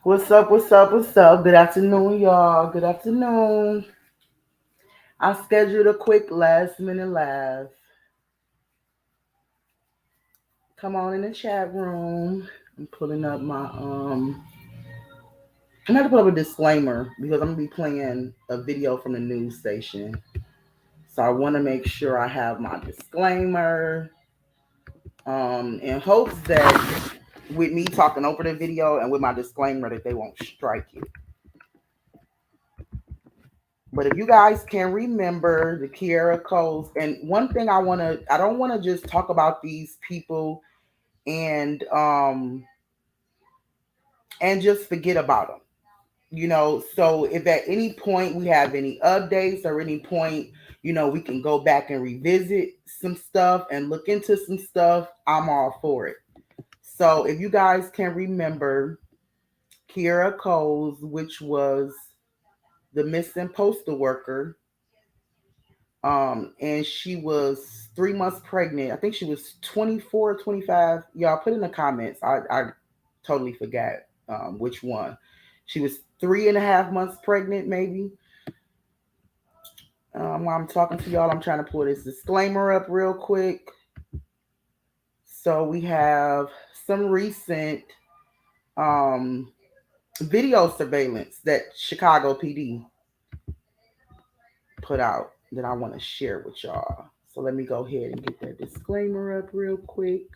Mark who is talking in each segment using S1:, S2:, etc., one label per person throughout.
S1: What's up? What's up? What's up? Good afternoon, y'all. Good afternoon. I scheduled a quick last minute laugh. Come on in the chat room. I'm pulling up my I'm gonna put up a disclaimer because I'm gonna be playing a video from the news station. So I want to make sure I have my disclaimer. In hopes that with me talking over the video and with my disclaimer that they won't strike it. But if you guys can remember the Kierra Coles, and one thing I don't want to just talk about these people and and just forget about them. So if at any point we have any updates or any point, we can go back and revisit some stuff and look into some stuff, I'm all for it. So if you guys can remember Kierra Coles, which was the missing postal worker, and she was 3 months pregnant. I think she was 24 or 25. Y'all put in the comments. I totally forgot which one. She was 3.5 months pregnant, maybe. While I'm talking to y'all, I'm trying to pull this disclaimer up real quick. So we have some recent um, video surveillance that Chicago PD put out that I want to share with y'all. So let me go ahead and get that disclaimer up real quick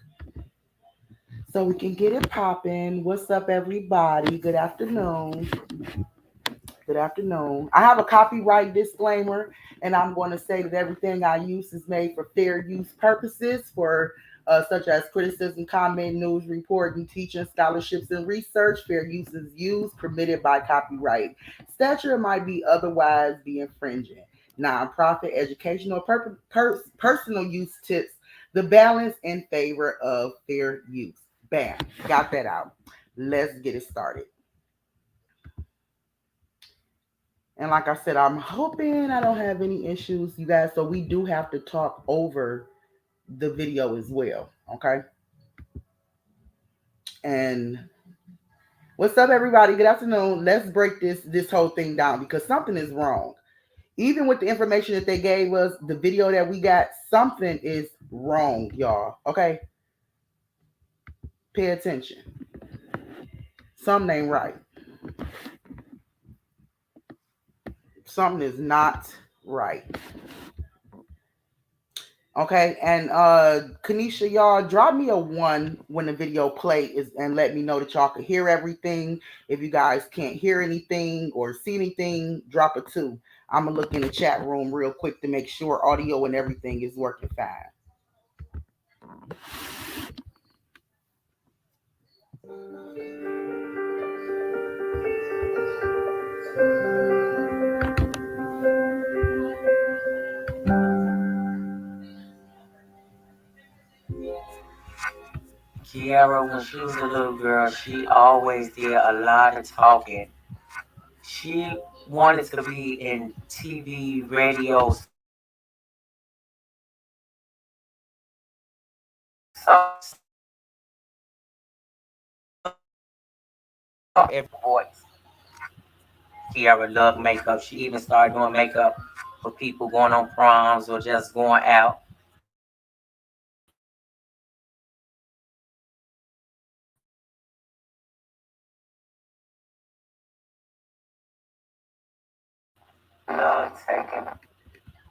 S1: so we can get it popping. What's up, everybody? Good afternoon. Good afternoon. I have a copyright disclaimer, and I'm going to say that everything I use is made for fair use purposes, for such as criticism, comment, news reporting, teaching, scholarships, and research. Fair use is used, permitted by copyright. Statute might be otherwise be infringing. Nonprofit, educational, personal use tips the balance in favor of fair use. Bam, got that out. Let's get it started. And like I said, I'm hoping I don't have any issues, you guys. So we do have to talk over the video as well. Okay. And what's up, everybody? Good afternoon. Let's break this whole thing down because something is wrong. Even with the information that they gave us, the video that we got, something is wrong, y'all. Okay. Pay attention. Something ain't right. Something is not right. Okay, and Kanisha, y'all drop me a one when the video play is and let me know that y'all can hear everything. If you guys can't hear anything or see anything, drop a two. I'm gonna look in the chat room real quick to make sure audio and everything is working fine.
S2: Kierra, when she was a little girl, she always did a lot of talking. She wanted to be in TV, radio, every voice. Kierra loved makeup. She even started doing makeup for people going on proms or just going out.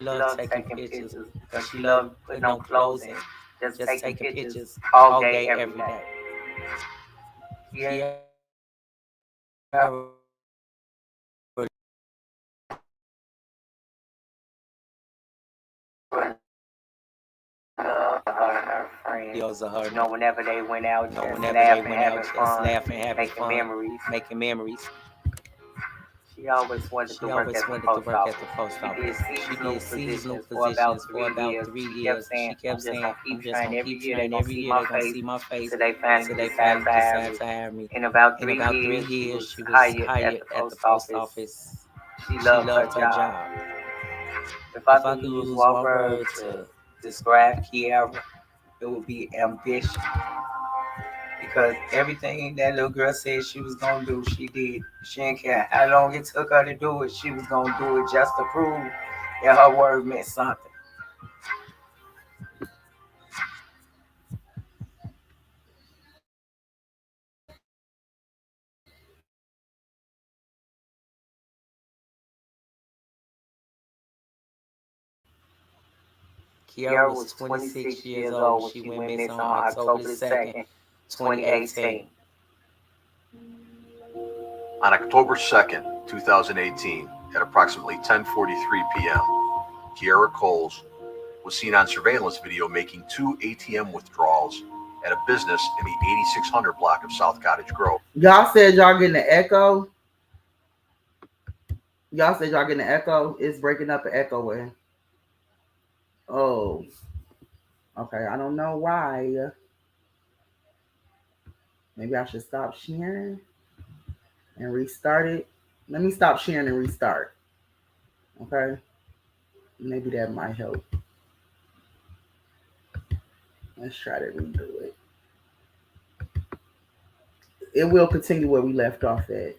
S2: Loved taking pictures because she loved putting on clothes and just taking pictures all day, every day. Kierra her friends. Videos of her. Whenever they went out, just laugh and having fun, making memories. She always wanted to work at the post office. She did seasonal positions for about 3 years. She kept saying, I'm just gonna keep trying. Every year they're gonna see my face. So they finally decided to hire me. In about 3 years, she was hired at the post office. She loved her job. If I could use one word to describe Kierra, it would be ambition. because everything that little girl said she was gonna do, she did. She didn't care how long it took her to do it. She was gonna do it just to prove that her word meant something. Kierra was 26 years old when she went missing on October the 2nd, 2018.
S3: On October 2nd, 2018, at approximately 10:43 p.m., Kierra Coles was seen on surveillance video making 2 ATM withdrawals at a business in the 8600 block of South Cottage Grove.
S1: Y'all said y'all getting an echo. Y'all said y'all getting an echo. It's breaking up an echo way. Oh, okay. I don't know why. Maybe I should stop sharing and restart it. Let me stop sharing and restart. Okay. Maybe that might help. Let's try to redo it. It will continue where we left off at.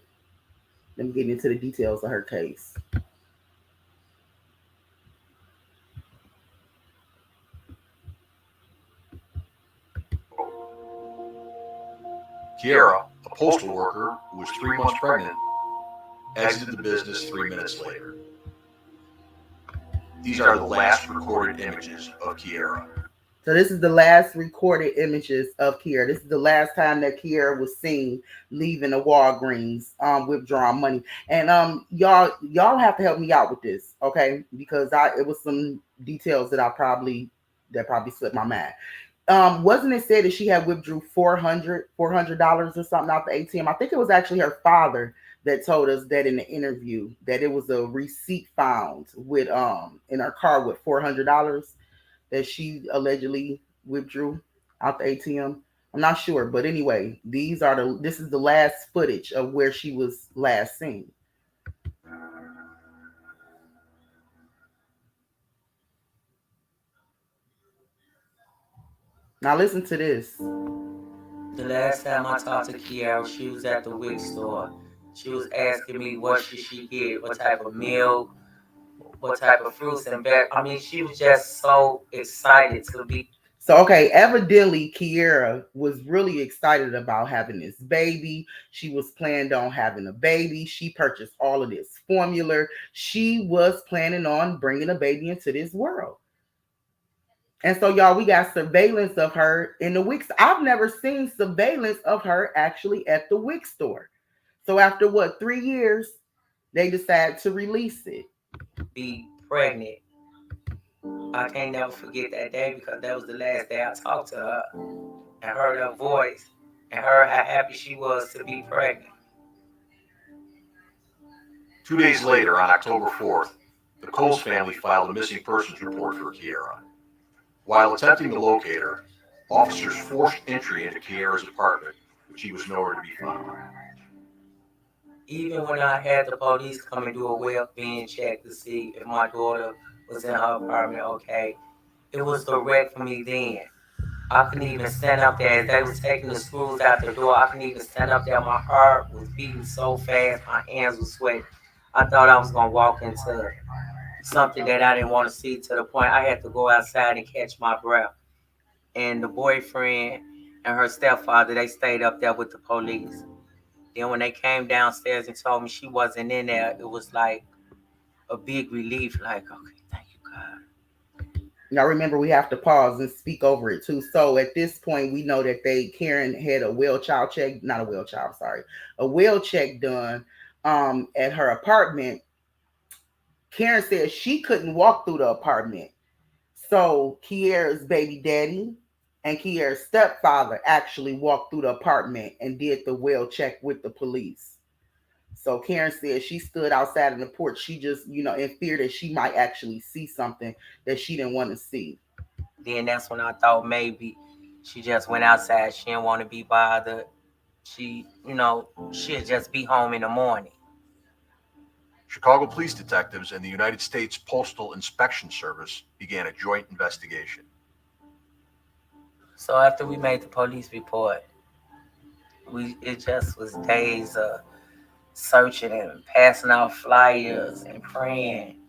S1: Let me get into the details of her case.
S3: Kierra, a postal worker who was 3 months pregnant, exited the business 3 minutes later. These are the last recorded images of Kierra.
S1: So this is the last recorded images of Kierra. This is the last time that Kierra was seen leaving the Walgreens, withdrawing money. And y'all have to help me out with this, okay? Because it was some details that probably slipped my mind. Wasn't it said that she had withdrew $400 or something out the ATM? I think it was actually her father that told us that in the interview that it was a receipt found with in her car with $400 that she allegedly withdrew out the ATM. I'm not sure, but anyway, this is the last footage of where she was last seen. Now listen to this.
S2: The last time I talked to Kierra, she was at the wig store. She was asking me what should she get, what type of milk, what type of fruits and veg. I mean, she was just so excited to be.
S1: So, okay, evidently Kierra was really excited about having this baby. She was planned on having a baby. She purchased all of this formula. She was planning on bringing a baby into this world. And so, y'all, we got surveillance of her in the wig. I've never seen surveillance of her actually at the wig store. So after what, 3 years, they decided to release it.
S2: Be pregnant. I can't never forget that day because that was the last day I talked to her and heard her voice and heard how happy she was to be pregnant.
S3: 2 days later, on October 4th, the Coles family filed a missing persons report for Kierra. While attempting to locate her, officers forced entry into Kierra's apartment, but she was nowhere to be found.
S2: Even when I had the police come and do a well-being check to see if my daughter was in her apartment okay, it was the wreck for me then. I couldn't even stand up there. As they was taking the screws out the door, I couldn't even stand up there. My heart was beating so fast, my hands were sweating. I thought I was going to walk into something that I didn't want to see, to the point I had to go outside and catch my breath. And the boyfriend and her stepfather, they stayed up there with the police. Then when they came downstairs and told me she wasn't in there, it was like a big relief, like, okay, thank you, God.
S1: Now remember, we have to pause and speak over it too. So at this point, we know that Karen had a well check done at her apartment. Karen said she couldn't walk through the apartment. So Kierra's baby daddy and Kierra's stepfather actually walked through the apartment and did the well check with the police. So Karen said she stood outside on the porch. She just, in fear that she might actually see something that she didn't want to see.
S2: Then that's when I thought maybe she just went outside. She didn't want to be bothered. She'd just be home in the morning.
S3: Chicago police detectives and the United States Postal Inspection Service began a joint investigation.
S2: So after we made the police report, It just was days of searching and passing out flyers and praying.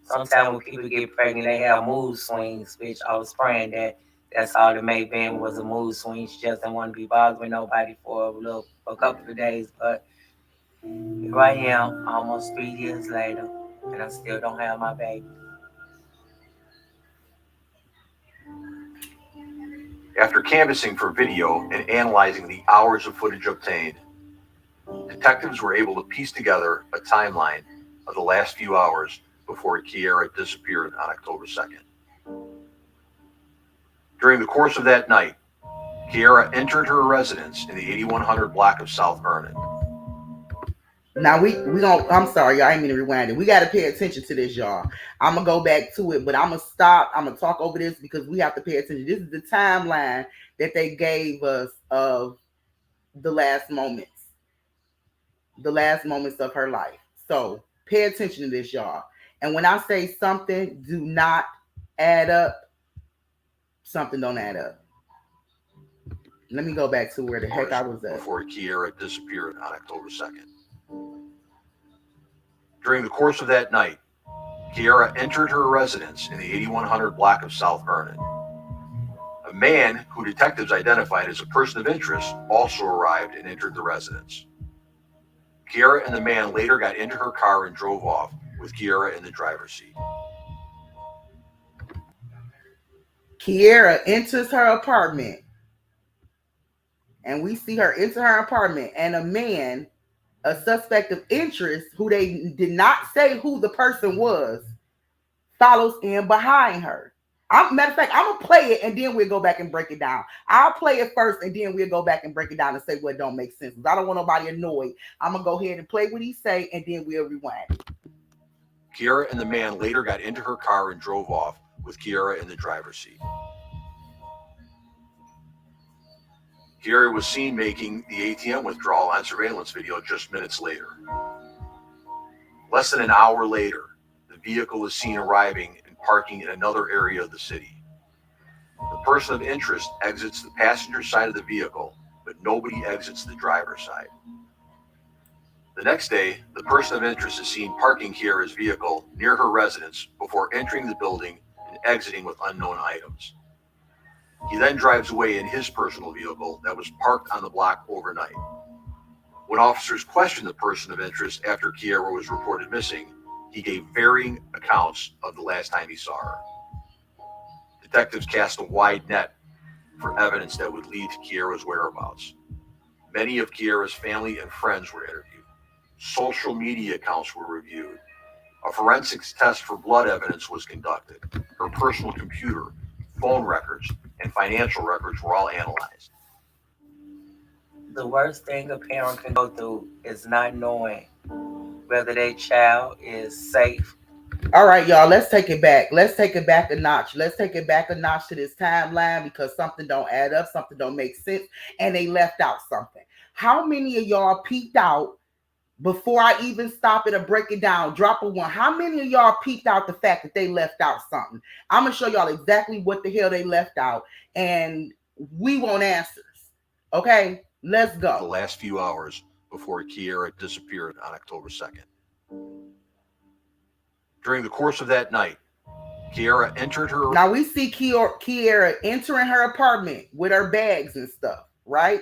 S2: Sometimes when people get pregnant, they have mood swings, which I was praying that that's all it may have been was a mood swing. She just didn't want to be bothering nobody for a couple of days. But here I am, almost 3 years later, and I still don't have my baby.
S3: After canvassing for video and analyzing the hours of footage obtained, detectives were able to piece together a timeline of the last few hours before Kierra disappeared on October 2nd. During the course of that night, Kierra entered her residence in the 8100 block of South Vernon.
S1: Now we don't. I'm sorry, y'all. I ain't mean to rewind it. We got to pay attention to this, y'all. I'm gonna go back to it, but I'm gonna stop. I'm gonna talk over this because we have to pay attention. This is the timeline that they gave us of the last moments of her life. So pay attention to this, y'all. And when I say something do not add up, something don't add up. Let me go back to where the heck I was at.
S3: Before Kierra disappeared on October 2nd. During the course of that night, Kierra entered her residence in the 8100 block of South Vernon. A man who detectives identified as a person of interest also arrived and entered the residence. Kierra and the man later got into her car and drove off, with Kierra in the driver's seat.
S1: Kierra enters her apartment, and we see her enter her apartment, and a man, a suspect of interest, who they did not say who the person was, follows in behind her. Matter of fact, I'm gonna play it and then we'll go back and break it down. I'll play it first and then we'll go back and break it down and say what don't make sense. I don't want nobody annoyed. I'm gonna go ahead and play what he say and then we'll rewind.
S3: Kierra and the man later got into her car and drove off, with Kierra in the driver's seat. Kierra was seen making the ATM withdrawal on surveillance video just minutes later. Less than an hour later, the vehicle is seen arriving and parking in another area of the city. The person of interest exits the passenger side of the vehicle, but nobody exits the driver's side. The next day, the person of interest is seen parking Kierra's vehicle near her residence before entering the building and exiting with unknown items. He then drives away in his personal vehicle that was parked on the block overnight. When officers questioned the person of interest after Kierra was reported missing, he gave varying accounts of the last time he saw her. Detectives cast a wide net for evidence that would lead to Kierra's whereabouts. Many of Kierra's family and friends were interviewed. Social media accounts were reviewed. A forensics test for blood evidence was conducted. Her personal computer, phone records, and financial records were all analyzed.
S2: The worst thing a parent can go through is not knowing whether their child is safe.
S1: All right, y'all, let's take it back. Let's take it back a notch. Let's take it back a notch to this timeline because something don't add up, something don't make sense, and they left out something. How many of y'all peeked out before I even stop it or break it down? Drop a one. How many of y'all peeked out the fact that they left out something? I'm going to show y'all exactly what the hell they left out, and we want answers. Okay, let's go.
S3: The last few hours before Kierra disappeared on October 2nd. During the course of that night, Kierra entered her...
S1: Now we see Kierra entering her apartment with her bags and stuff, right?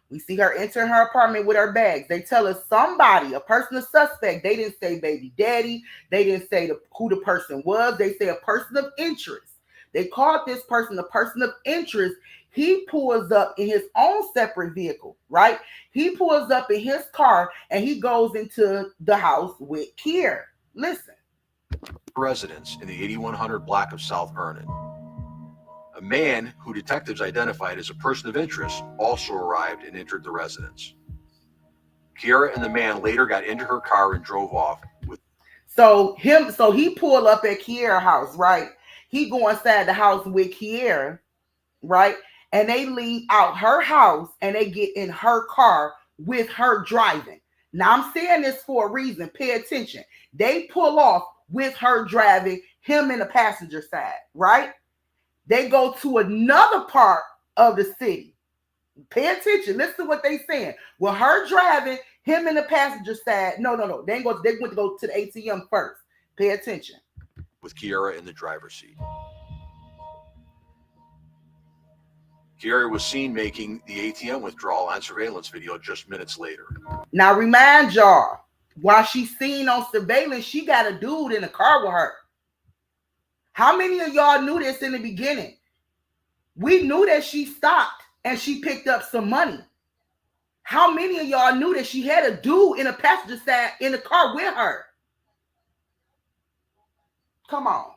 S1: We see her entering her apartment with her bags. They tell us somebody, a person, a suspect. They didn't say baby daddy. They didn't say who the person was. They say a person of interest. They called this person a person of interest. He pulls up in his own separate vehicle, right? He pulls up in his car and he goes into the house with Kierra. Listen.
S3: Residence in the 8100 block of South Vernon. A man who detectives identified as a person of interest also arrived and entered the residence. Kierra and the man later got into her car and drove off with...
S1: So he pulled up at Kierra's house, right? He go inside the house with Kierra, right? And they leave out her house and they get in her car with her driving. Now I'm saying this for a reason. Pay attention. They pull off with her driving, him in the passenger side, right? They go to another part of the city, Pay attention. Listen to what they saying. Well, her driving, him in the passenger side. No. They went to go to the ATM first. Pay attention.
S3: With Kierra in the driver's seat. Kierra was seen making the ATM withdrawal on surveillance video just minutes later.
S1: Now remind y'all, while she's seen on surveillance, she got a dude in the car with her. How many of y'all knew this in the beginning? We knew that she stopped and she picked up some money. How many of y'all knew that she had a dude in a passenger side in the car with her? Come on.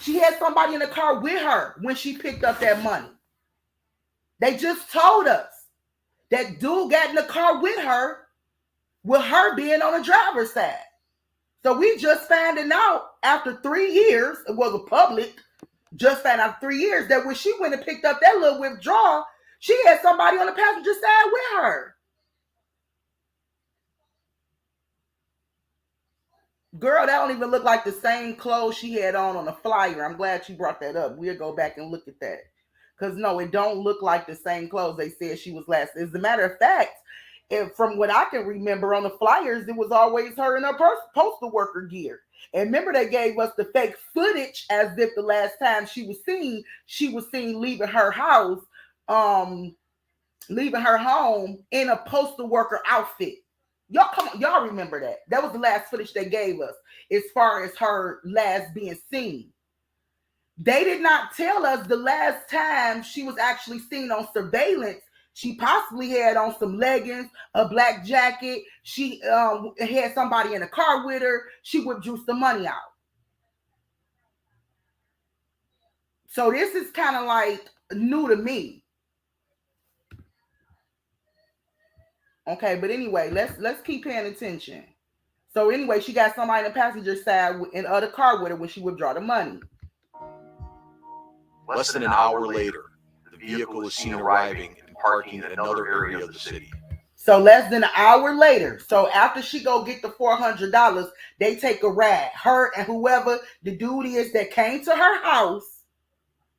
S1: She had somebody in the car with her when she picked up that money. They just told us that dude got in the car with her being on the driver's side. So we just finding out after 3 years, well, the public just found out 3 years that when she went and picked up that little withdrawal, she had somebody on the passenger side with her. Girl, that don't even look like the same clothes she had on the flyer. I'm glad she brought that up. We'll go back and look at that. Because no, it don't look like the same clothes they said she was last. As a matter of fact, from what I can remember on the flyers, it was always her in her postal worker gear. And remember, they gave us the fake footage as if the last time she was seen leaving her house, leaving her home in a postal worker outfit. Y'all, come on, y'all remember that? That was the last footage they gave us as far as her last being seen. They did not tell us the last time she was actually seen on surveillance. She possibly had on some leggings, a black jacket. She had somebody in the car with her. She withdrew some money out. So this is kind of like new to me. Okay, but anyway, let's keep paying attention. So anyway, she got somebody in the passenger side in the other car with her when she withdrew the money.
S3: Less than an hour later, the vehicle was seen arriving and parking in another area of the city.
S1: So less than an hour later, so after she go get the $400, they take a ride. Her and whoever the dude is that came to her house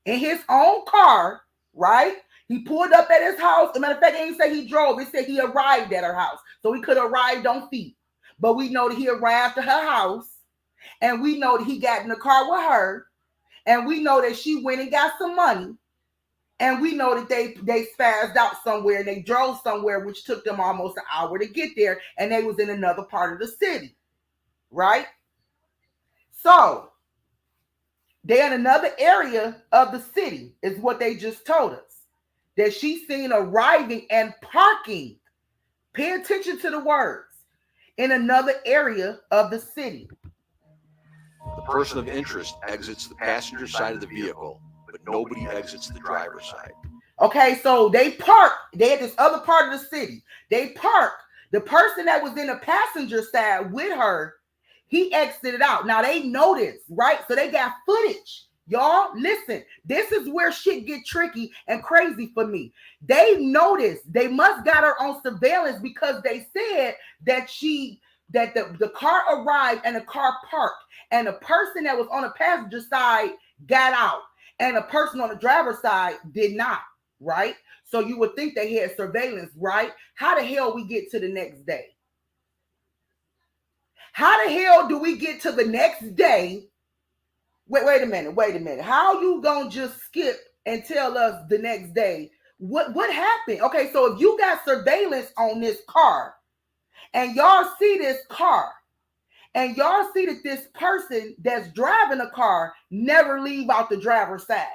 S1: in his own car, right? He pulled up at his house. As a matter of fact, it didn't say he drove. It said he arrived at her house. So he could have arrived on feet. But we know that he arrived at her house. And we know that he got in the car with her. And we know that she went and got some money. And we know that they spazzed out somewhere. And they drove somewhere, which took them almost an hour to get there. And they was in another part of the city. Right? So they're in another area of the city, is what they just told us. That she's seen arriving and parking. Pay attention to the words. In another area of the city.
S3: The person of interest exits the passenger side of the vehicle, but nobody exits the driver's side.
S1: Okay, so they park. They had this other part of the city. They park. The person that was in the passenger side with her, he exited out. Now they noticed, right? So they got footage. Y'all, listen, this is where shit get tricky and crazy for me. They noticed, they must got her on surveillance because they said that the car arrived and the car parked and the person that was on the passenger side got out and the person on the driver's side did not, right? So you would think they had surveillance, right? How the hell we get to the next day? How the hell do we get to the next day? Wait a minute. How you gonna just skip and tell us the next day? What happened? Okay, so if you got surveillance on this car and y'all see this car and y'all see that this person that's driving the car never leave out the driver's side.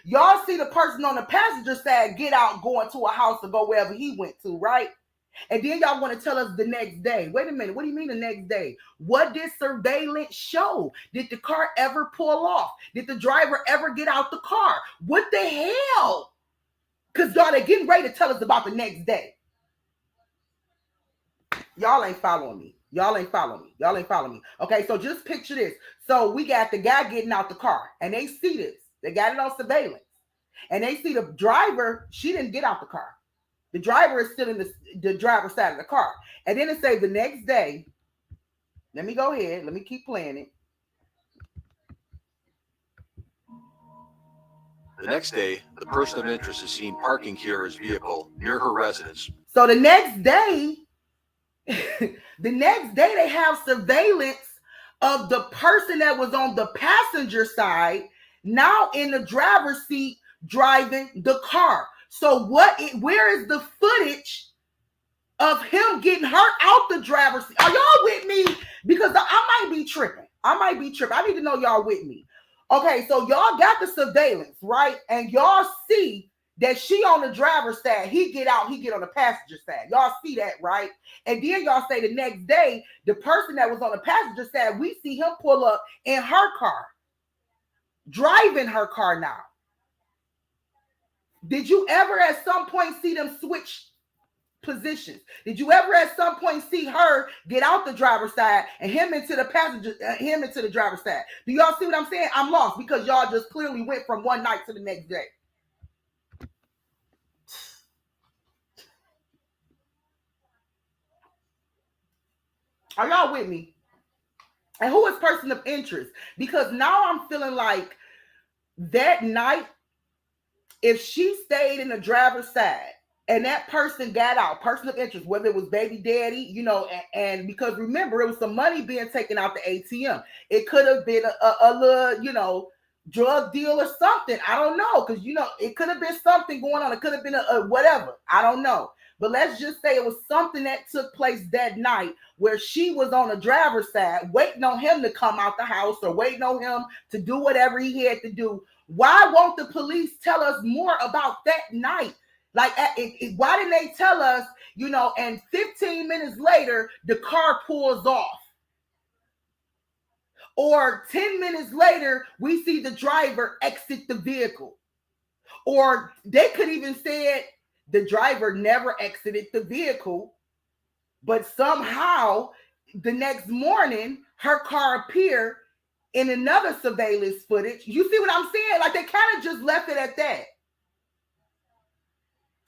S1: Y'all see the person on the passenger side get out going to a house or go wherever he went to, right? And then y'all want to tell us the next day. Wait a minute. What do you mean the next day? What did surveillance show? Did the car ever pull off? Did the driver ever get out the car? What the hell? Because y'all are getting ready to tell us about the next day. Y'all ain't following me. Okay, so just picture this. So we got the guy getting out the car and they see this. They got it on surveillance. And they see the driver. She didn't get out the car. The driver is still in the driver's side of the car. And then it says the next day, let me go ahead. Let me keep playing it.
S3: The next day, the person of interest is seen parking Kierra's vehicle near her residence.
S1: So the next day, they have surveillance of the person that was on the passenger side now in the driver's seat driving the car. So where is the footage of him getting hurt out the driver's seat? Are y'all with me? Because I might be tripping. I need to know y'all with me. Okay, so y'all got the surveillance, right? And y'all see that she on the driver's side. He get out, he get on the passenger side. Y'all see that, right? And then y'all say the next day, the person that was on the passenger side, we see him pull up in her car, driving her car now. Did you ever at some point see them switch positions? Did you ever at some point see her get out the driver's side and him into the driver's side? Do y'all see what I'm saying? I'm lost because y'all just clearly went from one night to the next day. Are y'all with me? And who is person of interest? Because now I'm feeling like that night, if she stayed in the driver's side and that person got out, person of interest, whether it was baby daddy, and because remember, it was some money being taken out the ATM. It could have been a little, drug deal or something. I don't know. Because, it could have been something going on. It could have been a whatever. I don't know. But let's just say it was something that took place that night where she was on the driver's side waiting on him to come out the house or waiting on him to do whatever he had to do. Why won't the police tell us more about that night? Like, why didn't they tell us, and 15 minutes later, the car pulls off? Or 10 minutes later, we see the driver exit the vehicle. Or they could even say the driver never exited the vehicle, but somehow the next morning, her car appeared in another surveillance footage. You see what I'm saying? Like, they kind of just left it at that.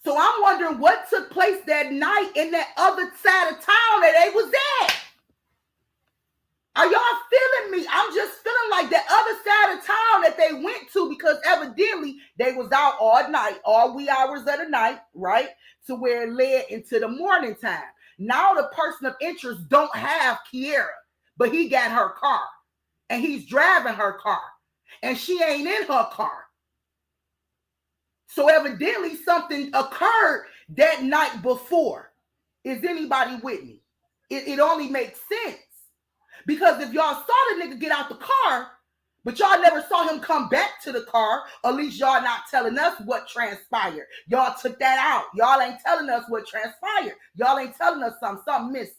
S1: So I'm wondering what took place that night in that other side of town that they was at. Are y'all feeling me? I'm just feeling like the other side of town that they went to, because evidently they was out all night, all wee hours of the night, right? To where it led into the morning time. Now the person of interest don't have Kierra, but he got her car and he's driving her car and she ain't in her car. So evidently something occurred that night before. Is anybody with me? It only makes sense. Because if y'all saw the nigga get out the car, but y'all never saw him come back to the car, at least y'all not telling us what transpired. Y'all took that out. Y'all ain't telling us what transpired. Y'all ain't telling us something missing.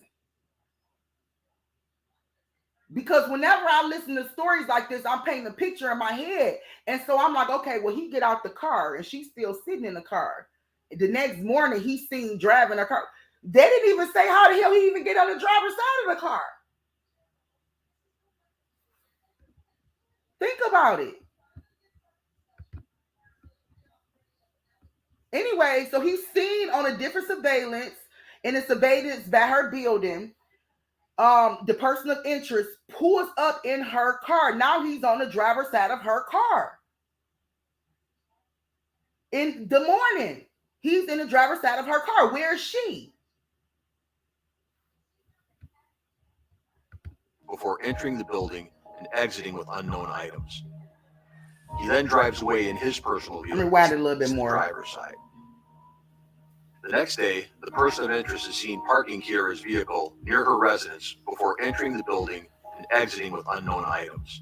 S1: Because whenever I listen to stories like this, I'm painting a picture in my head. And so I'm like, okay, well, he get out the car and she's still sitting in the car. The next morning, he's seen driving a car. They didn't even say how the hell he even get on the driver's side of the car. Think about it. Anyway, so he's seen on a different surveillance, and the surveillance by her building. The person of interest pulls up in her car. Now he's on the driver's side of her car. In the morning, he's in the driver's side of her car. Where is she?
S3: Before entering the building and exiting with unknown items. He then drives away in his personal vehicle.
S1: Rewind it a little bit more.
S3: Driver's side. The next day, the person of interest is seen parking Kierra's vehicle near her residence before entering the building and exiting with unknown items.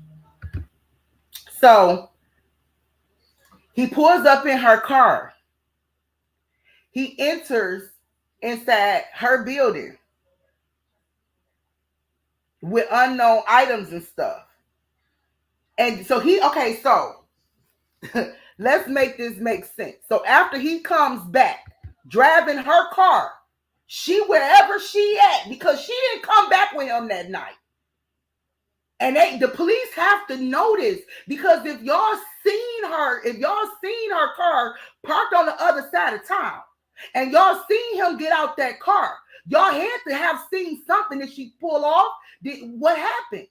S1: So he pulls up in her car. He enters inside her building with unknown items and stuff. And so let's make this make sense. So after he comes back, driving her car, she wherever she at, because she didn't come back with him that night. And the police have to notice, because if y'all seen her car parked on the other side of town, and y'all seen him get out that car, y'all had to have seen something that she pulled off. What happened?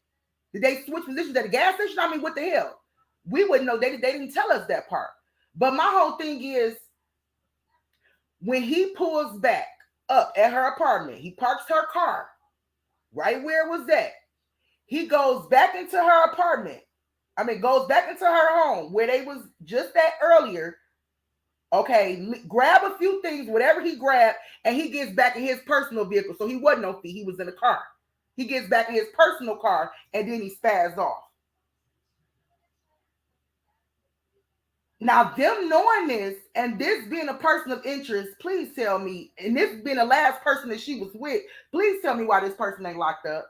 S1: Did they switch positions at the gas station? I mean, what the hell? We wouldn't know. They didn't tell us that part. But my whole thing is, when he pulls back up at her apartment, he parks her car right where it was at. He goes back into her apartment. Goes back into her home where they was just at earlier. Okay, grab a few things, whatever he grabbed, and he gets back in his personal vehicle. So he wasn't on feet, he was in a car. He gets back in his personal car, and then he spazzed off. Now, them knowing this, and this being a person of interest, please tell me, and this being the last person that she was with, please tell me why this person ain't locked up.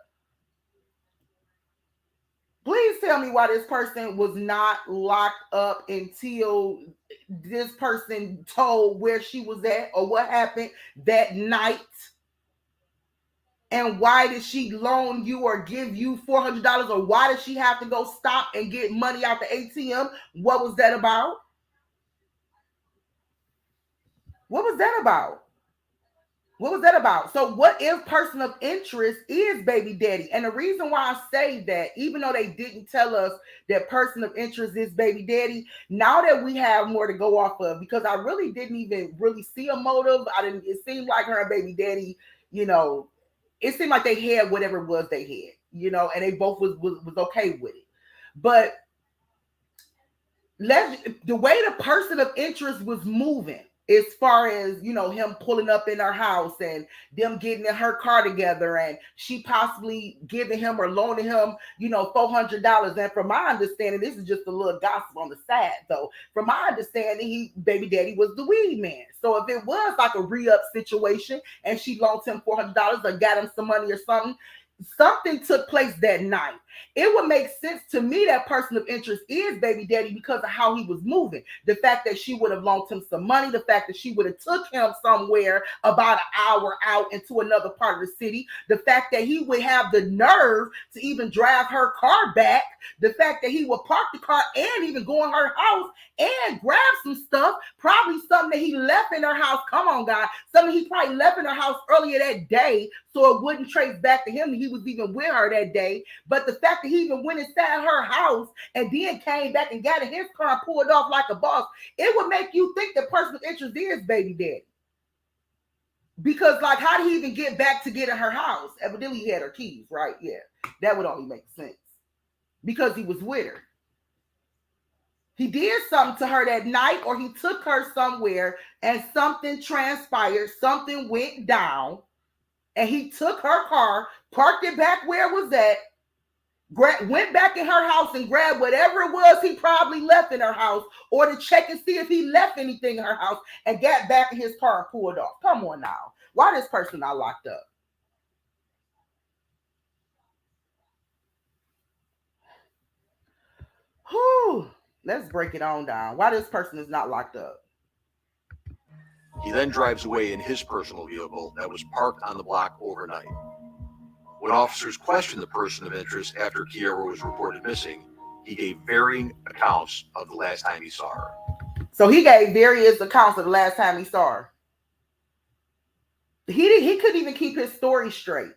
S1: Please tell me why this person was not locked up until this person told where she was at or what happened that night. And why did she loan you or give you $400? Or why did she have to go stop and get money out the ATM? What was that about? What was that about? What was that about? So what if person of interest is baby daddy? And the reason why I say that, even though they didn't tell us that person of interest is baby daddy, now that we have more to go off of, because I really didn't even really see a motive. It seemed like her and baby daddy, it seemed like they had whatever it was they had, and they both was okay with it. But the way the person of interest was moving, as far as, him pulling up in her house and them getting in her car together and she possibly giving him or loaning him, $400. And from my understanding, this is just a little gossip on the side, though. From my understanding, baby daddy was the weed man. So if it was like a re-up situation and she loaned him $400 or got him some money or something took place that night. It would make sense to me that person of interest is baby daddy because of how he was moving. The fact that she would have loaned him some money, the fact that she would have took him somewhere about an hour out into another part of the city, the fact that he would have the nerve to even drive her car back, the fact that he would park the car and even go in her house and grab some stuff, probably something that he left in her house. Come on, God. Something he probably left in her house earlier that day so it wouldn't trace back to him that he was even with her that day. But the fact that he even went inside her house and then came back and got in his car and pulled off like a boss, it would make you think the person of interest is baby daddy. Because, like, how did he even get back to get in her house? Evidently, he had her keys, right? Yeah, that would only make sense because he was with her. He did something to her that night, or he took her somewhere and something transpired, something went down, and he took her car, parked it back where it was at, went back in her house and grabbed whatever it was he probably left in her house, or to check and see if he left anything in her house, and got back in his car and pulled off. Come on now. Why this person not locked up? Whew. Let's break it on down. Why this person is not locked up?
S3: He then drives away in his personal vehicle that was parked on the block overnight. When officers questioned the person of interest after Kierra was reported missing, he gave varying accounts of the last time he saw her.
S1: So he gave various accounts of the last time he saw her. He couldn't even keep his story straight.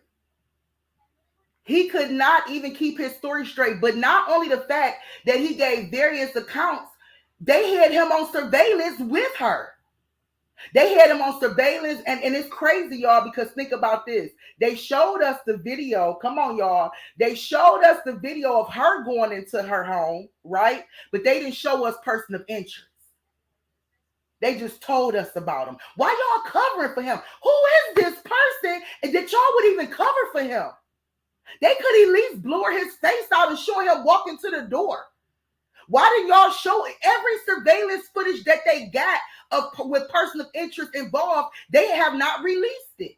S1: He could not even keep his story straight. But not only the fact that he gave various accounts, they had him on surveillance with her. They had him on surveillance, and it's crazy, y'all, because think about this. They showed us the video. Come on, y'all. They showed us the video of her going into her home, right? But they didn't show us person of interest. They just told us about him. Why y'all covering for him? Who is this person that y'all would even cover for him? They could at least blur his face out and show him walking to the door. Why didn't y'all show every surveillance footage that they got with person of interest involved? They have not released it.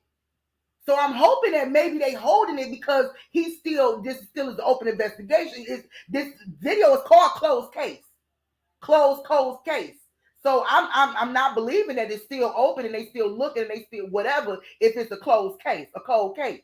S1: So I'm hoping that maybe they holding it because this still is an open investigation. This video is called closed case. Closed case. So I'm not believing that it's still open and they still looking and they still whatever if it's a closed case, a cold case.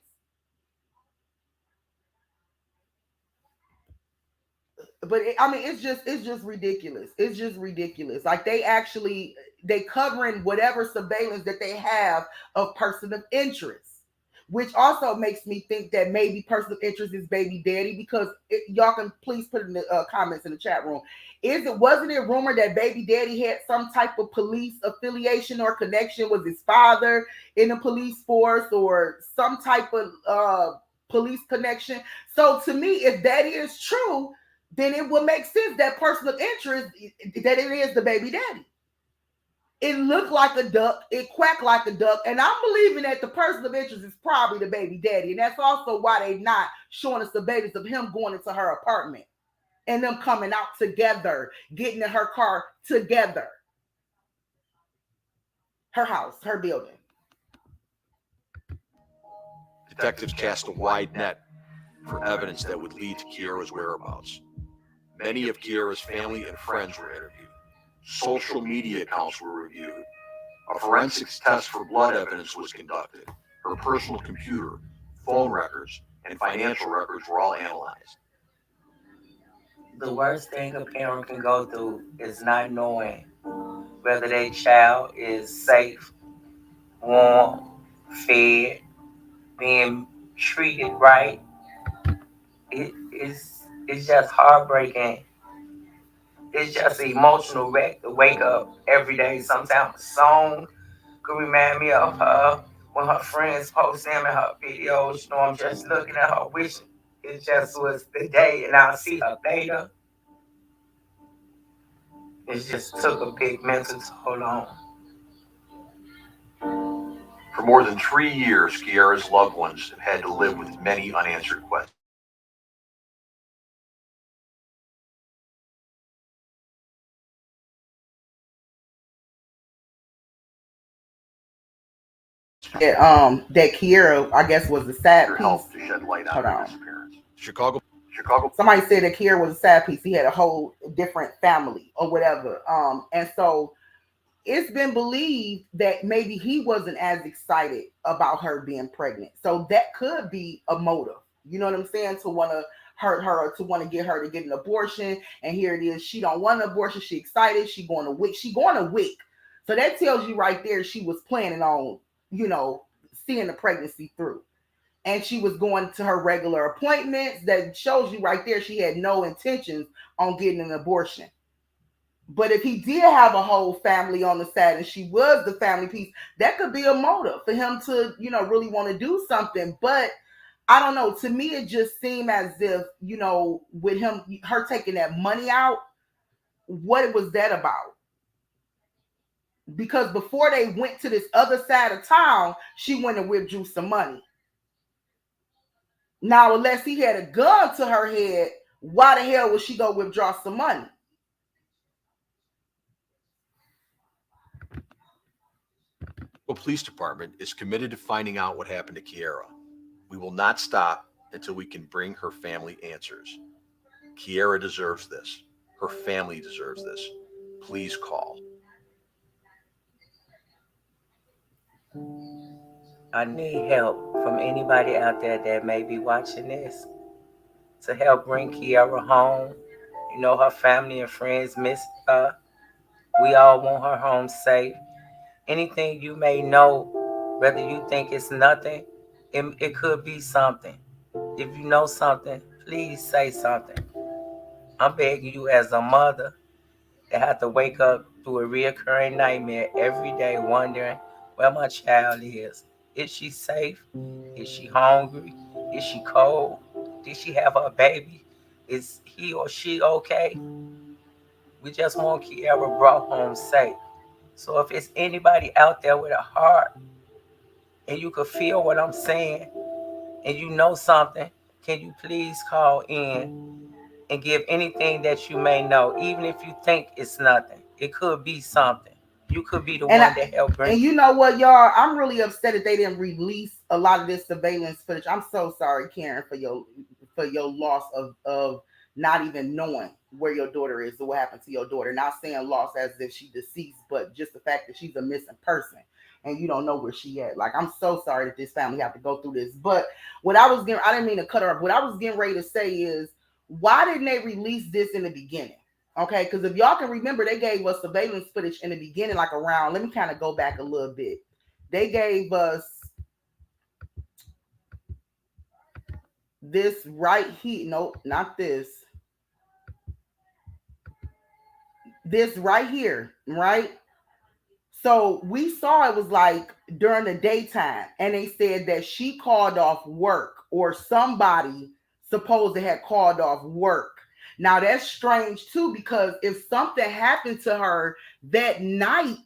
S1: But it's just ridiculous. It's just ridiculous. Like they covering whatever surveillance that they have of person of interest. which also makes me think that maybe person of interest is baby daddy, because y'all can please put in the comments in the chat room. Wasn't it rumored that baby daddy had some type of police affiliation or connection with his father in the police force, or some type of police connection? So to me, if that is true, then it would make sense that person of interest, that it is the baby daddy. It looked like a duck, it quacked like a duck, and I'm believing that the person of interest is probably the baby daddy, and that's also why they're not showing us the babies of him going into her apartment and them coming out together, getting in her car together, her house, her building.
S3: Detectives cast a wide net for evidence that would lead to Kierra's whereabouts. Many of Kierra's family and friends were interviewed. Social media accounts were reviewed. A forensics test for blood evidence was conducted. Her personal computer, phone records, and financial records were all analyzed.
S2: The worst thing a parent can go through is not knowing whether their child is safe, warm, fed, being treated right. It's just heartbreaking. It's just an emotional wreck to wake up every day. Sometimes a song could remind me of her when her friends post them in her videos. You know, I'm just looking at her, wishing it just was the day, and I'll see her later. It just took a big mental toll on.
S3: For more than 3 years, Kierra's loved ones have had to live with many unanswered questions.
S1: That Kierra, I guess, was a sad piece.
S3: Help to shed light on her disappearance. Chicago.
S1: Somebody said that Kierra was a sad piece. He had a whole different family or whatever. And so it's been believed that maybe he wasn't as excited about her being pregnant. So that could be a motive. You know what I'm saying? To want to hurt her, or to want to get her to get an abortion. And here it is. She don't want an abortion. She excited. She going to WIC. So that tells you right there she was planning on, seeing the pregnancy through. And she was going to her regular appointments. That shows you right there she had no intentions on getting an abortion. But if he did have a whole family on the side and she was the family piece, that could be a motive for him to, really want to do something. But I don't know. To me, it just seemed as if, with her taking that money out, what was that about? Because before they went to this other side of town, she went and withdrew some money. Now, unless he had a gun to her head, why the hell would she go withdraw some money?
S3: The police department is committed to finding out what happened to Kierra. We will not stop until we can bring her family answers. Kierra deserves this. Her family deserves this. Please call.
S2: I need help from anybody out there that may be watching this to help bring Kierra home. Her family and friends miss her. We all want her home safe. Anything you may know, whether you think it's nothing, it could be something. If you know something, please say something. I'm begging you as a mother that have to wake up to a reoccurring nightmare every day wondering where my child is. Is she safe? Is she hungry? Is she cold? Did she have her baby? Is he or she okay? We just want Kierra brought home safe. So if it's anybody out there with a heart and you could feel what I'm saying and you know something, can you please call in and give anything that you may know, even if you think it's nothing. It could be something. You could be the one that helped bring.
S1: And you know what, y'all? I'm really upset that they didn't release a lot of this surveillance footage. I'm so sorry, Karen, for your loss of not even knowing where your daughter is or what happened to your daughter. Not saying lost as if she's deceased, but just the fact that she's a missing person and you don't know where she at. Like, I'm so sorry that this family have to go through this. But I didn't mean to cut her off. What I was getting ready to say is, why didn't they release this in the beginning? Okay, because if y'all can remember, they gave us surveillance footage in the beginning, like around, let me kind of go back a little bit. They gave us This right here, nope, not this. This right here, right? So we saw it was like during the daytime, and they said that she called off work, or somebody supposed to have called off work. Now that's strange too, because if something happened to her that night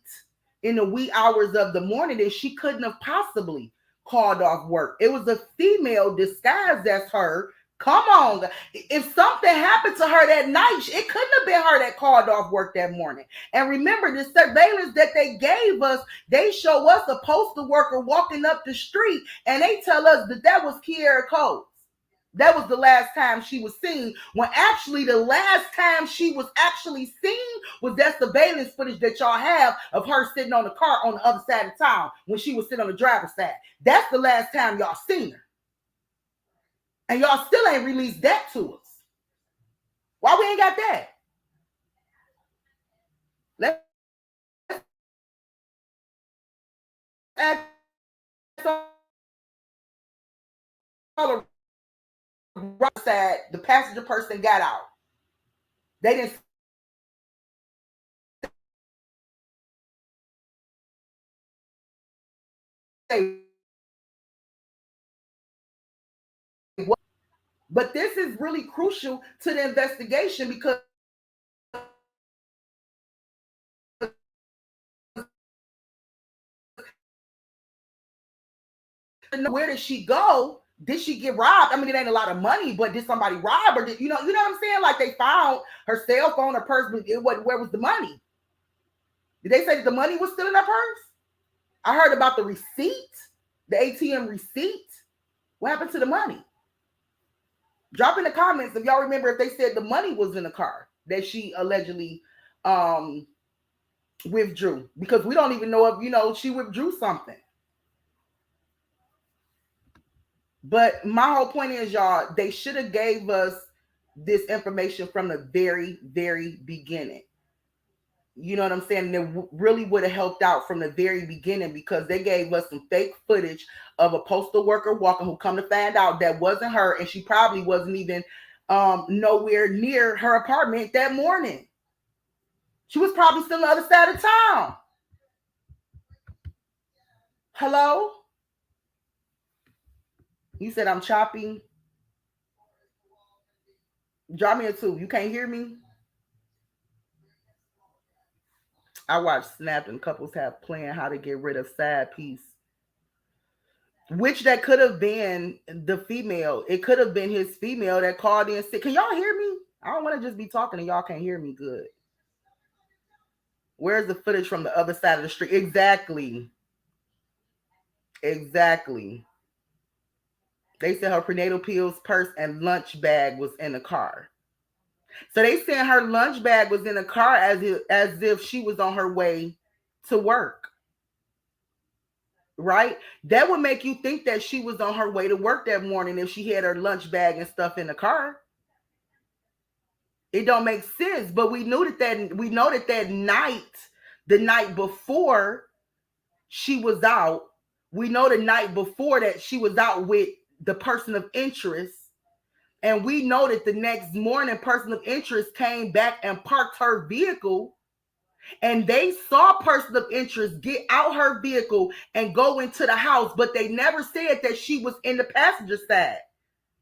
S1: in the wee hours of the morning, then she couldn't have possibly called off work. It was a female disguised as her. Come on. If something happened to her that night, it couldn't have been her that called off work that morning. And remember, the surveillance that they gave us, they show us a postal worker walking up the street, and they tell us that that was Kierra Coles. That was the last time she was seen, when actually the last time she was actually seen was that surveillance footage that y'all have of her sitting on the car on the other side of town when she was sitting on the driver's side. That's the last time y'all seen her. And y'all still ain't released that to us. Why we ain't got that? Let's ask all the right side, the passenger person got out. They didn't say what. But this is really crucial to the investigation, because where did she go? Did she get robbed? I mean, it ain't a lot of money, but did somebody rob her? You know what I'm saying? Like, they found her cell phone, her purse, but where was the money? Did they say that the money was still in her purse? I heard about the receipt, the ATM receipt. What happened to the money? Drop in the comments if y'all remember if they said the money was in the car that she allegedly withdrew, because we don't even know if, she withdrew something. But my whole point is, y'all, they should have gave us this information from the very, very beginning. You know what I'm saying? And it really would have helped out from the very beginning, because they gave us some fake footage of a postal worker walking, who come to find out that wasn't her, and she probably wasn't even nowhere near her apartment that morning. She was probably still on the other side of town. Hello? You said I'm chopping. Drop me a 2. You can't hear me? I watched Snapped, and couples have planned how to get rid of side piece. Which that could have been the female. It could have been his female that called in sick. Can y'all hear me? I don't want to just be talking and y'all can't hear me good. Where's the footage from the other side of the street? Exactly. They said her prenatal pills, purse, and lunch bag was in the car. So they said her lunch bag was in the car as if she was on her way to work. Right? That would make you think that she was on her way to work that morning if she had her lunch bag and stuff in the car. It don't make sense. But we know that night, the night before she was out, we know the night before that she was out with the person of interest. And we know that the next morning, person of interest came back and parked her vehicle, and they saw person of interest get out her vehicle and go into the house, but they never said that she was in the passenger side,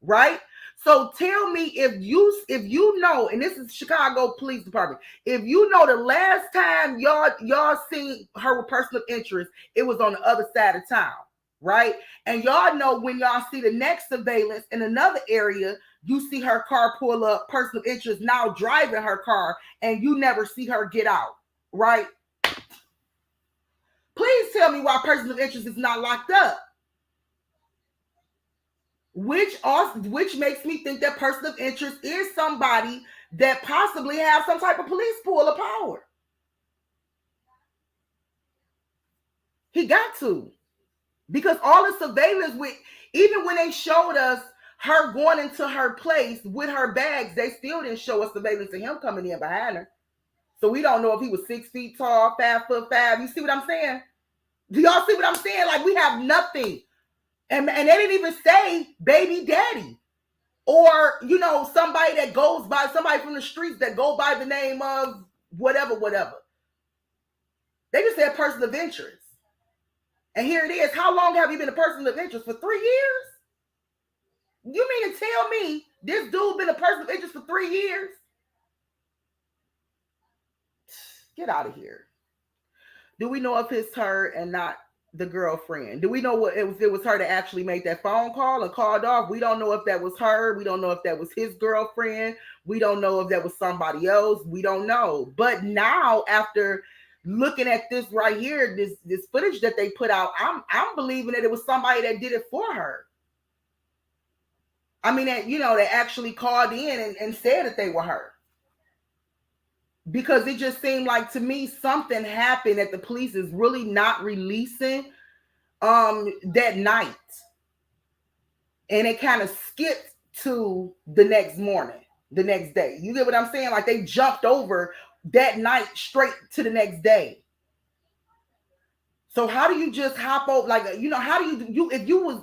S1: right? So tell me if you know, and this is Chicago Police Department, if you know the last time y'all seen her with person of interest, it was on the other side of town, right? And y'all know when y'all see the next surveillance in another area, you see her car pull up, person of interest now driving her car, and you never see her get out, right? Please tell me why person of interest is not locked up. Which makes me think that person of interest is somebody that possibly have some type of police pool of power. He got to. Because all the surveillance even when they showed us her going into her place with her bags, they still didn't show us surveillance of him coming in behind her. So we don't know if he was 6 feet tall, 5'5". You see what I'm saying? Do y'all see what I'm saying? Like, we have nothing. And they didn't even say baby daddy. or, you know, somebody that goes by, somebody from the streets that go by the name of whatever. They just said person of interest. And here it is. How long have you been a person of interest? For 3 years? You mean to tell me this dude been a person of interest for 3 years? Get out of here. Do we know if it's her and not the girlfriend? Do we know if it was her that actually made that phone call and called off? We don't know if that was her. We don't know if that was his girlfriend. We don't know if that was somebody else. We don't know. But now, after looking at this right here, this footage that they put out, I'm believing that it was somebody that did it for her. I mean, that, you know, they actually called in and said that they were her. Because it just seemed like to me something happened that the police is really not releasing that night. And it kind of skipped to the next morning, the next day. You get what I'm saying? Like they jumped over that night straight to the next day. So how do you just hop over? Like, you know, how do you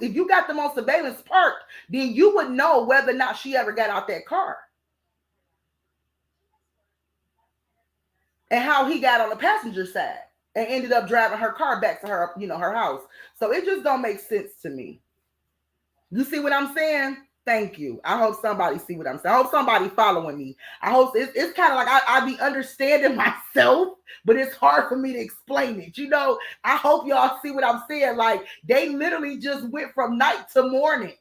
S1: if you got them on surveillance parked, then you would know whether or not she ever got out that car. And how he got on the passenger side and ended up driving her car back to her, you know, her house. So it just don't make sense to me. You see what I'm saying? Thank you. I hope somebody see what I'm saying. I hope somebody following me. I hope it's kind of like I be understanding myself, but it's hard for me to explain it. You know, I hope y'all see what I'm saying. Like they literally just went from night to morning.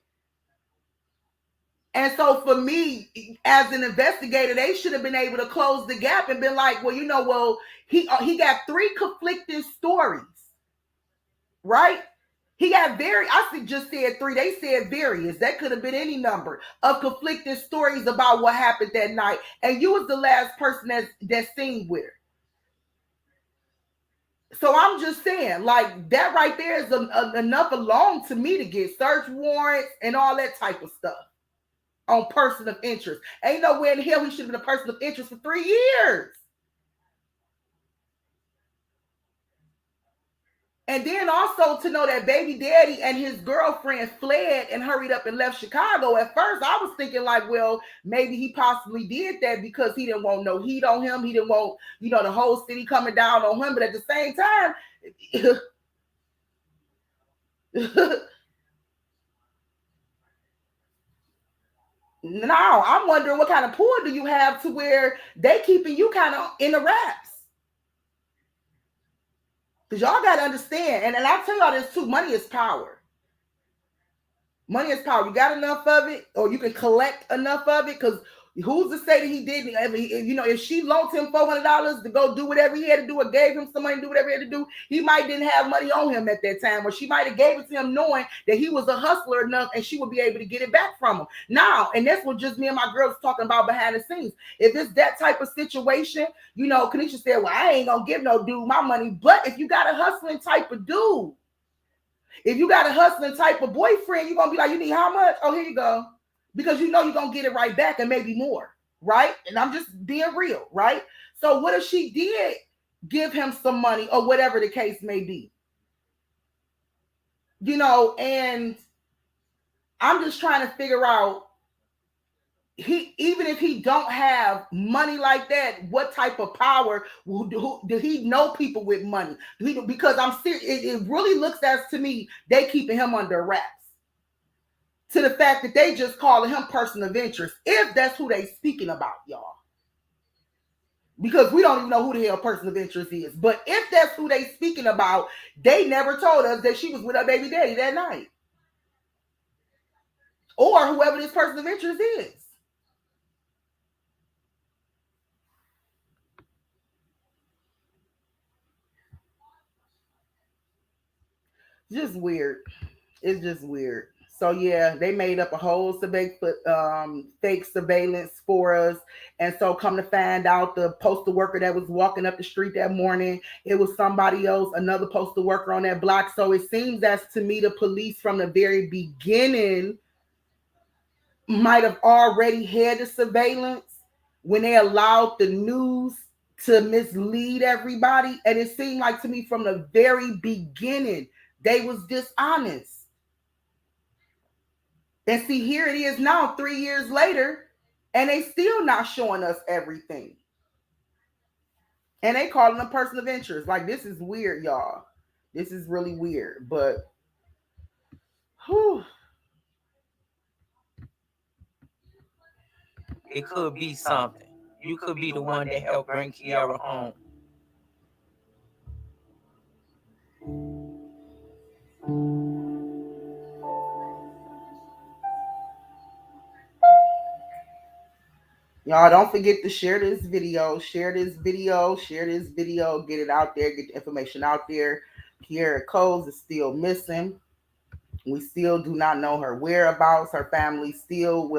S1: And so for me, as an investigator, they should have been able to close the gap and been like, well, you know, he got 3 conflicting stories, right? He got just said 3. They said various. That could have been any number of conflicting stories about what happened that night. And you was the last person that seen with her. So I'm just saying, like, that right there is enough alone to me to get search warrants and all that type of stuff. On person of interest. Ain't nowhere in hell he should have been a person of interest for 3 years. And then also to know that baby daddy and his girlfriend fled and hurried up and left Chicago. At first, I was thinking like, well, maybe he possibly did that because he didn't want no heat on him. He didn't want, you know, the whole city coming down on him. But at the same time, now I'm wondering what kind of pull do you have to where they keeping you kind of in the wraps? Because y'all got to understand, and I'll tell y'all this too, money is power. Money is power. You got enough of it, or you can collect enough of it, because who's to say that he didn't? You know, if she loaned him $400 to go do whatever he had to do, or gave him some money to do whatever he had to do, he might didn't have money on him at that time, or she might have gave it to him knowing that he was a hustler enough and she would be able to get it back from him. Now, and that's what just me and my girls talking about behind the scenes. If it's that type of situation, you know, Kanisha said, well, I ain't gonna give no dude my money. But if you got a hustling type of dude, if you got a hustling type of boyfriend, you're gonna be like, you need how much? Oh, here you go. Because you know you're going to get it right back and maybe more, right? And I'm just being real, right? So what if she did give him some money or whatever the case may be? You know, and I'm just trying to figure out, even if he don't have money like that, what type of power do he know people with money? Because I'm serious, it really looks as to me, they keeping him under wraps. To the fact that they just calling him person of interest, if that's who they speaking about, y'all. Because we don't even know who the hell person of interest is. But if that's who they speaking about, they never told us that she was with her baby daddy that night. Or whoever this person of interest is. Just weird. It's just weird. So yeah, they made up a whole fake surveillance for us. And so come to find out, the postal worker that was walking up the street that morning, it was somebody else, another postal worker on that block. So it seems as to me the police from the very beginning might have already had the surveillance when they allowed the news to mislead everybody. And it seemed like to me from the very beginning, they was dishonest. And see, here it is now, 3 years later, and they still not showing us everything. And they calling a person of interest. Like, this is weird, y'all. This is really weird. But whew.
S2: It could be something. You could be the one that helped bring Kierra home.
S1: Y'all don't forget to share this video. Share this video. Share this video. Get it out there. Get the information out there. Kierra Coles is still missing. We still do not know her whereabouts. Her family still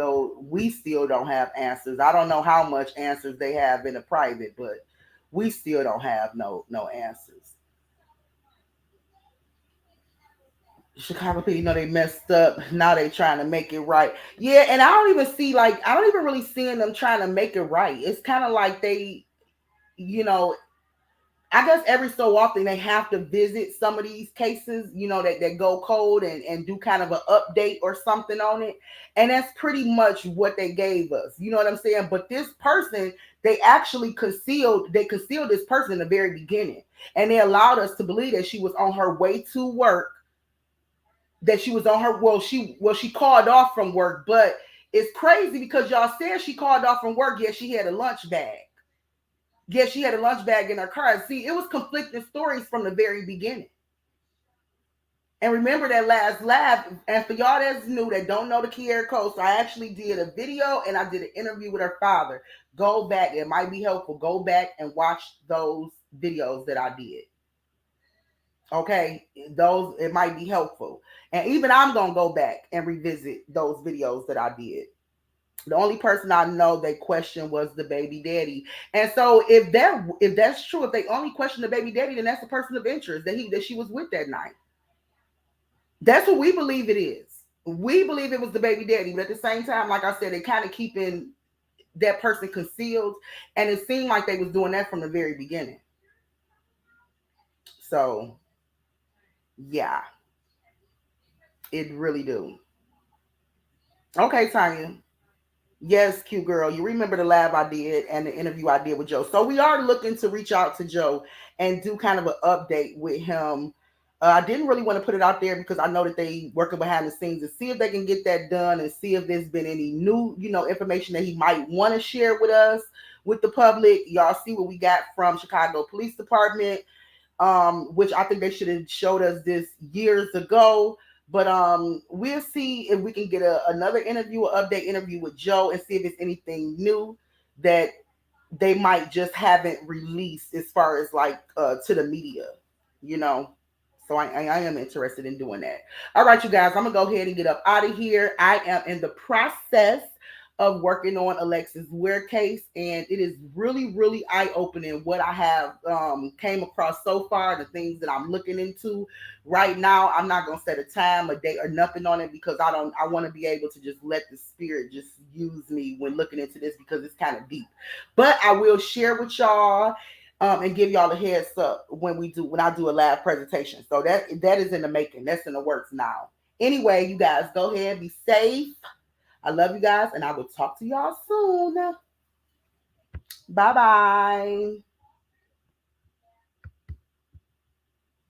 S1: we still don't have answers. I don't know how much answers they have in the private, but we still don't have no answers. Chicago people, they messed up. Now they trying to make it right. Yeah, and I don't even really seeing them trying to make it right. It's kind of like they, I guess every so often they have to visit some of these cases, that go cold and do kind of an update or something on it. And that's pretty much what they gave us. You know what I'm saying? But this person, they actually concealed this person in the very beginning. And they allowed us to believe that she was on her way to work, that she was on her, she called off from work. But it's crazy because y'all said she called off from work, yet she had a lunch bag. Yes, she had a lunch bag in her car. See, it was conflicting stories from the very beginning. And remember that last lab, and for y'all that's new, that don't know the Kierra Coles, so I actually did a video and I did an interview with her father. Go back, it might be helpful. Go back and watch those videos that I did. Okay, it might be helpful. And even I'm going to go back and revisit those videos that I did. The only person I know they questioned was the baby daddy. And so if that's true, if they only question the baby daddy, then that's the person of interest that she was with that night. That's what we believe it is. We believe it was the baby daddy, but at the same time, like I said, they kind of keeping that person concealed, and it seemed like they was doing that from the very beginning. So yeah, it really do. Okay, Tanya. Yes, cute girl. You remember the lab I did and the interview I did with Joe. So we are looking to reach out to Joe and do kind of an update with him. I didn't really want to put it out there because I know that they working behind the scenes to see if they can get that done and see if there's been any new, information that he might want to share with us, with the public. Y'all see what we got from Chicago Police Department, which I think they should have showed us this years ago. But we'll see if we can get another interview, an update interview with Joe, and see if it's anything new that they might just haven't released as far as to the media, So I am interested in doing that. All right, you guys, I'm gonna go ahead and get up out of here. I am in the process of working on Alexis Ware case, and it is really, really eye-opening what I have came across so far, the things that I'm looking into right now. I'm not gonna set a time, a date, or nothing on it because I want to be able to just let the spirit just use me when looking into this because it's kind of deep. But I will share with y'all and give y'all a heads up when I do a live presentation. So that is in the making. That's in the works now. Anyway, you guys go ahead, be safe. I love you guys, and I will talk to y'all soon. Bye-bye.